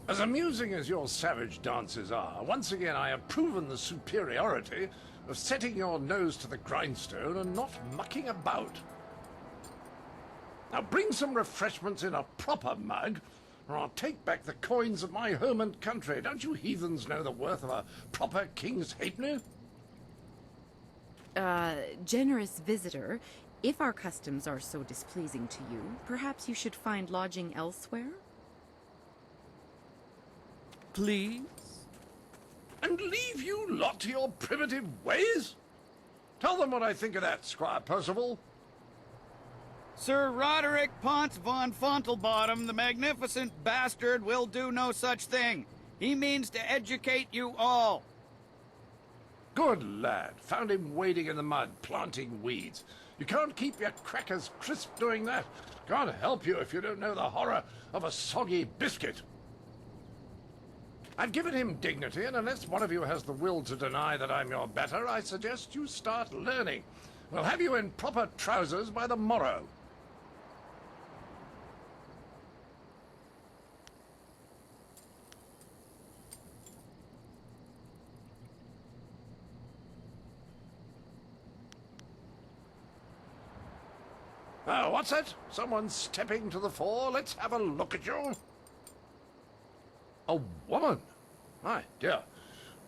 As amusing as your savage dances are, once again I have proven the superiority of setting your nose to the grindstone and not mucking about. Now bring some refreshments in a proper mug, or I'll take back the coins of my home and country. Don't you heathens know the worth of a proper king's halfpenny? Generous visitor, if our customs are so displeasing to you, perhaps you should find lodging elsewhere? Please? And leave you lot to your primitive ways? Tell them what I think of that, Squire Percival. Sir Roderick Ponce von Fontelbottom, the magnificent bastard, will do no such thing. He means to educate you all. Good lad. Found him wading in the mud, planting weeds. You can't keep your crackers crisp doing that. Can't help you if you don't know the horror of a soggy biscuit. I've given him dignity, and unless one of you has the will to deny that I'm your better, I suggest you start learning. We'll have you in proper trousers by the morrow. Oh, what's that? Someone stepping to the fore? Let's have a look at you. A woman? My dear,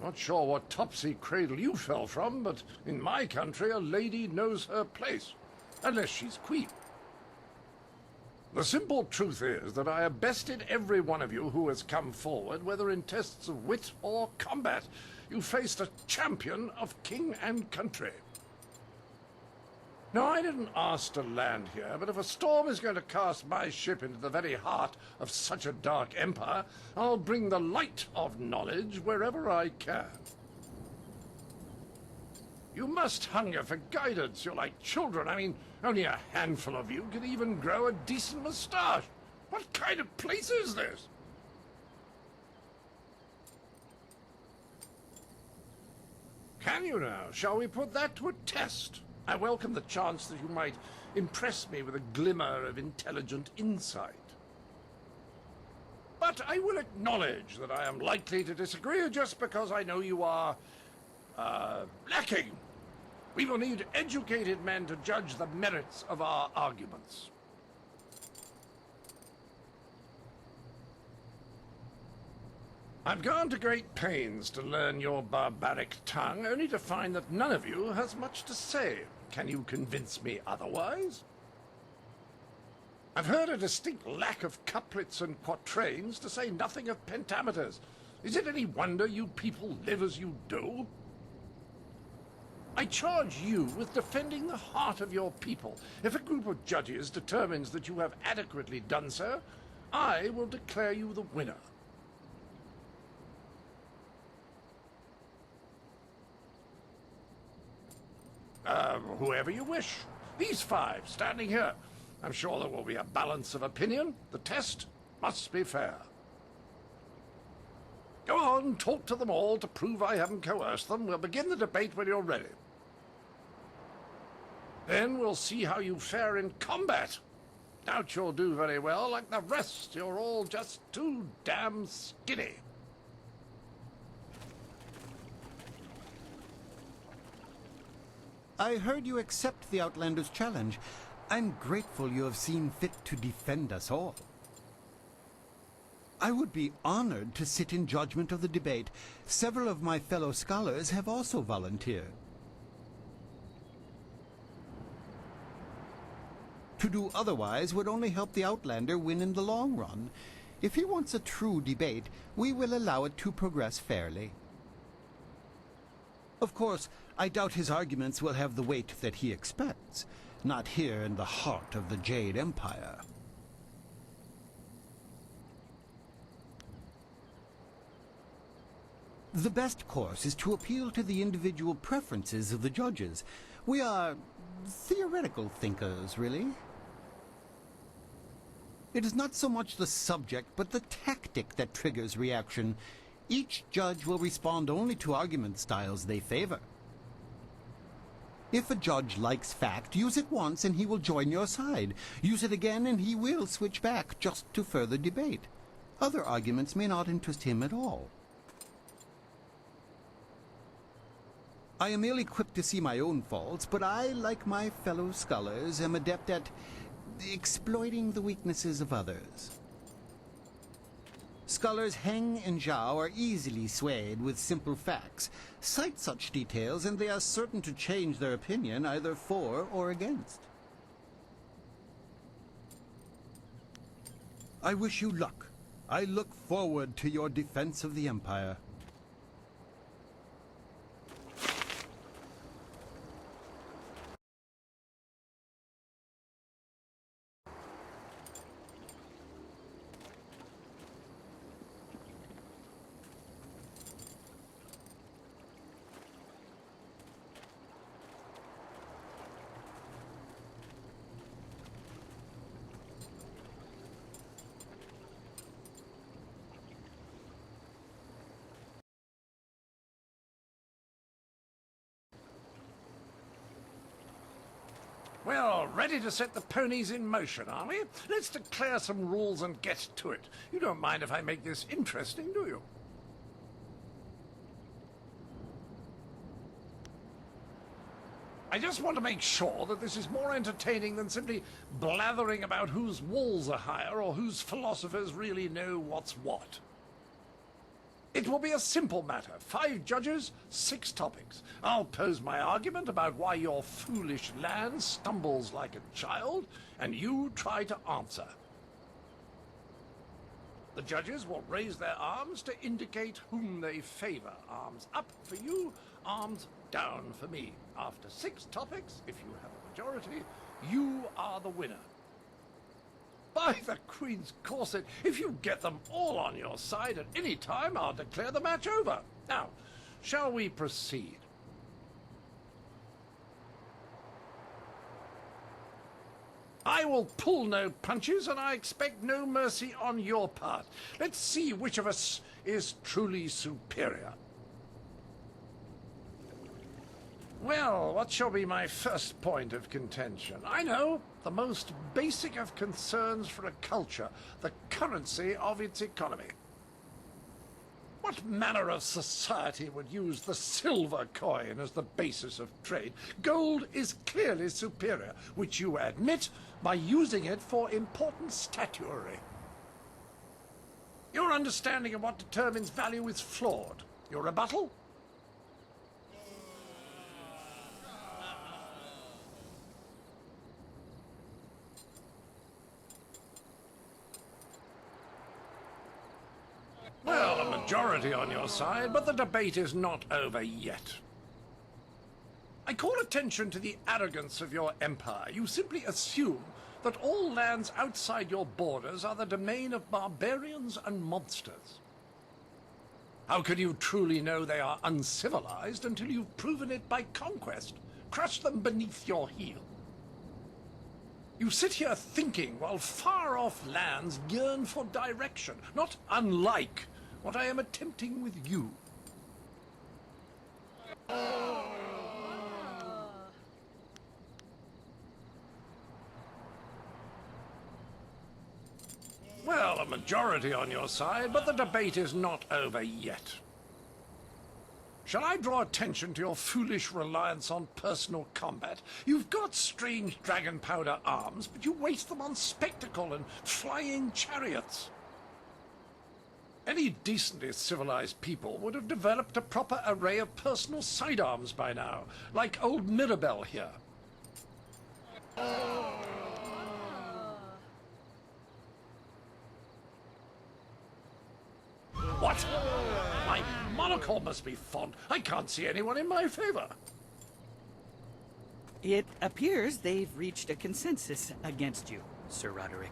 not sure what topsy cradle you fell from, but in my country a lady knows her place, unless she's queen. The simple truth is that I have bested every one of you who has come forward, whether in tests of wit or combat. You faced a champion of king and country. Now, I didn't ask to land here, but if a storm is going to cast my ship into the very heart of such a dark empire, I'll bring the light of knowledge wherever I can. You must hunger for guidance. You're like children. I mean, only a handful of you can even grow a decent moustache. What kind of place is this? Can you now? Shall we put that to a test? I welcome the chance that you might impress me with a glimmer of intelligent insight. But I will acknowledge that I am likely to disagree just because I know you are, lacking. We will need educated men to judge the merits of our arguments. I've gone to great pains to learn your barbaric tongue, only to find that none of you has much to say. Can you convince me otherwise? I've heard a distinct lack of couplets and quatrains, to say nothing of pentameters. Is it any wonder you people live as you do? I charge you with defending the heart of your people. If a group of judges determines that you have adequately done so, I will declare you the winner. Whoever you wish. These five, standing here. I'm sure there will be a balance of opinion. The test must be fair. Go on, talk to them all to prove I haven't coerced them. We'll begin the debate when you're ready. Then we'll see how you fare in combat. Doubt you'll do very well. Like the rest, you're all just too damn skinny. I heard you accept the Outlander's challenge. I'm grateful you have seen fit to defend us all. I would be honored to sit in judgment of the debate. Several of my fellow scholars have also volunteered. To do otherwise would only help the Outlander win in the long run. If he wants a true debate, we will allow it to progress fairly. Of course, I doubt his arguments will have the weight that he expects, not here in the heart of the Jade Empire. The best course is to appeal to the individual preferences of the judges. We are theoretical thinkers, really. It is not so much the subject, but the tactic that triggers reaction. Each judge will respond only to argument styles they favor. If a judge likes fact, use it once and he will join your side. Use it again and he will switch back just to further debate. Other arguments may not interest him at all. I am ill-equipped to see my own faults, but I, like my fellow scholars, am adept at exploiting the weaknesses of others. Scholars Heng and Zhao are easily swayed with simple facts. Cite such details and they are certain to change their opinion either for or against. I wish you luck. I look forward to your defense of the Empire. Well, ready to set the ponies in motion, are we? Let's declare some rules and get to it. You don't mind if I make this interesting, do you? I just want to make sure that this is more entertaining than simply blathering about whose walls are higher or whose philosophers really know what's what. It will be a simple matter. 5 judges, 6 topics. I'll pose my argument about why your foolish land stumbles like a child, and you try to answer. The judges will raise their arms to indicate whom they favor. Arms up for you, arms down for me. After 6 topics, if you have a majority, you are the winner. By the Queen's corset, if you get them all on your side at any time, I'll declare the match over. Now, shall we proceed? I will pull no punches, and I expect no mercy on your part. Let's see which of us is truly superior. Well, what shall be my first point of contention? I know, the most basic of concerns for a culture, the currency of its economy. What manner of society would use the silver coin as the basis of trade? Gold is clearly superior, which you admit by using it for important statuary. Your understanding of what determines value is flawed. Your rebuttal? Well, a majority on your side, but the debate is not over yet. I call attention to the arrogance of your empire. You simply assume that all lands outside your borders are the domain of barbarians and monsters. How can you truly know they are uncivilized until you've proven it by conquest? Crush them beneath your heel. You sit here thinking while far-off lands yearn for direction, not unlike what I am attempting with you. Well, a majority on your side, but the debate is not over yet. Shall I draw attention to your foolish reliance on personal combat? You've got strange dragon powder arms, but you waste them on spectacle and flying chariots. Any decently civilized people would have developed a proper array of personal sidearms by now, like old Mirabelle here. What? My monocle must be fond. I can't see anyone in my favor. It appears they've reached a consensus against you, Sir Roderick.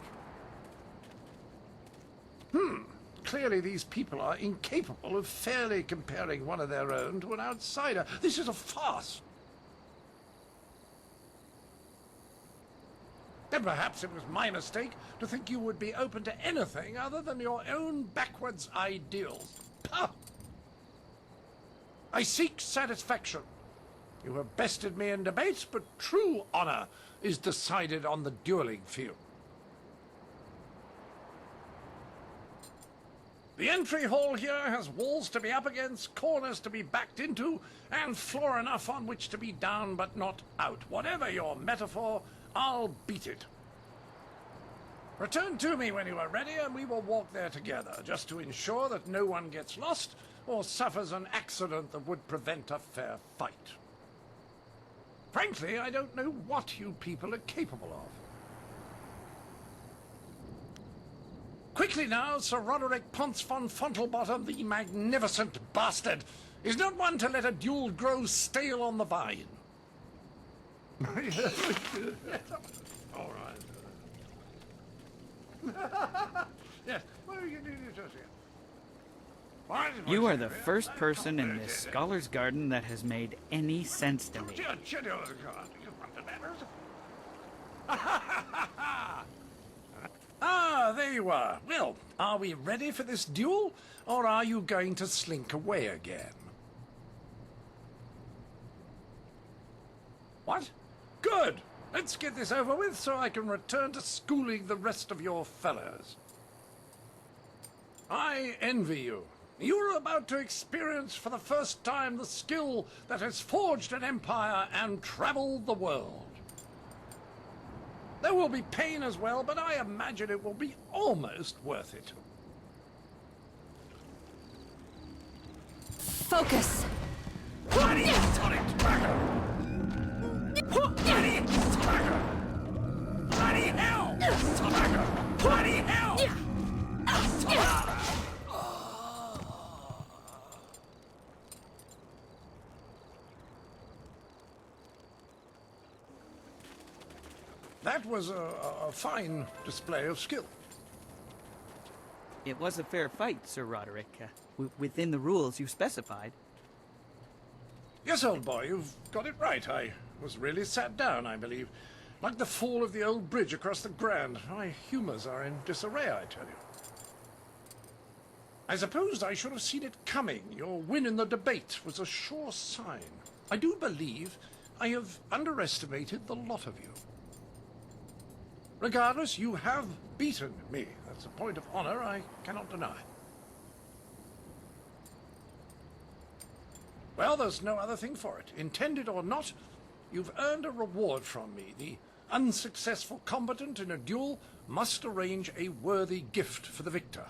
Clearly these people are incapable of fairly comparing one of their own to an outsider. This is a farce. Then perhaps it was my mistake to think you would be open to anything other than your own backwards ideals. Pah! I seek satisfaction. You have bested me in debates, but true honor is decided on the dueling field. The entry hall here has walls to be up against, corners to be backed into, and floor enough on which to be down but not out. Whatever your metaphor, I'll beat it. Return to me when you are ready, and we will walk there together, just to ensure that no one gets lost or suffers an accident that would prevent a fair fight. Frankly, I don't know what you people are capable of. Quickly now, Sir Roderick Ponce von Fontelbottom, the magnificent bastard, is not one to let a duel grow stale on the vine. All right. Yes. You are the first person in this scholar's garden that has made any sense to me. Ah, there you are. Well, are we ready for this duel, or are you going to slink away again? What? Good. Let's get this over with so I can return to schooling the rest of your fellows. I envy you. You're about to experience for the first time the skill that has forged an empire and traveled the world. There will be pain as well, but I imagine it will be almost worth it. Focus! Bloody sonic tracker! Bloody tracker! Bloody hell! Tracker! Bloody hell! That was a fine display of skill. It was a fair fight, Sir Roderick, within the rules you specified. Yes, old boy, you've got it right. I was really sat down, I believe. Like the fall of the old bridge across the Grand. My humours are in disarray, I tell you. I suppose I should have seen it coming. Your win in the debate was a sure sign. I do believe I have underestimated the lot of you. Regardless, you have beaten me. That's a point of honor I cannot deny. Well, there's no other thing for it. Intended or not, you've earned a reward from me. The unsuccessful combatant in a duel must arrange a worthy gift for the victor.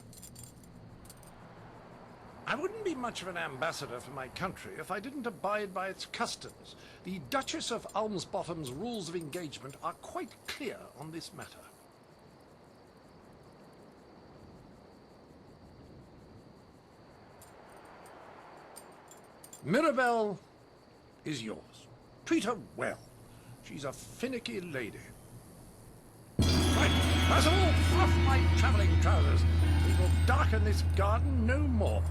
I wouldn't be much of an ambassador for my country if I didn't abide by its customs. The Duchess of Almsbottom's rules of engagement are quite clear on this matter. Mirabelle is yours. Treat her well. She's a finicky lady. Right, Basil, off my travelling trousers. We will darken this garden no more.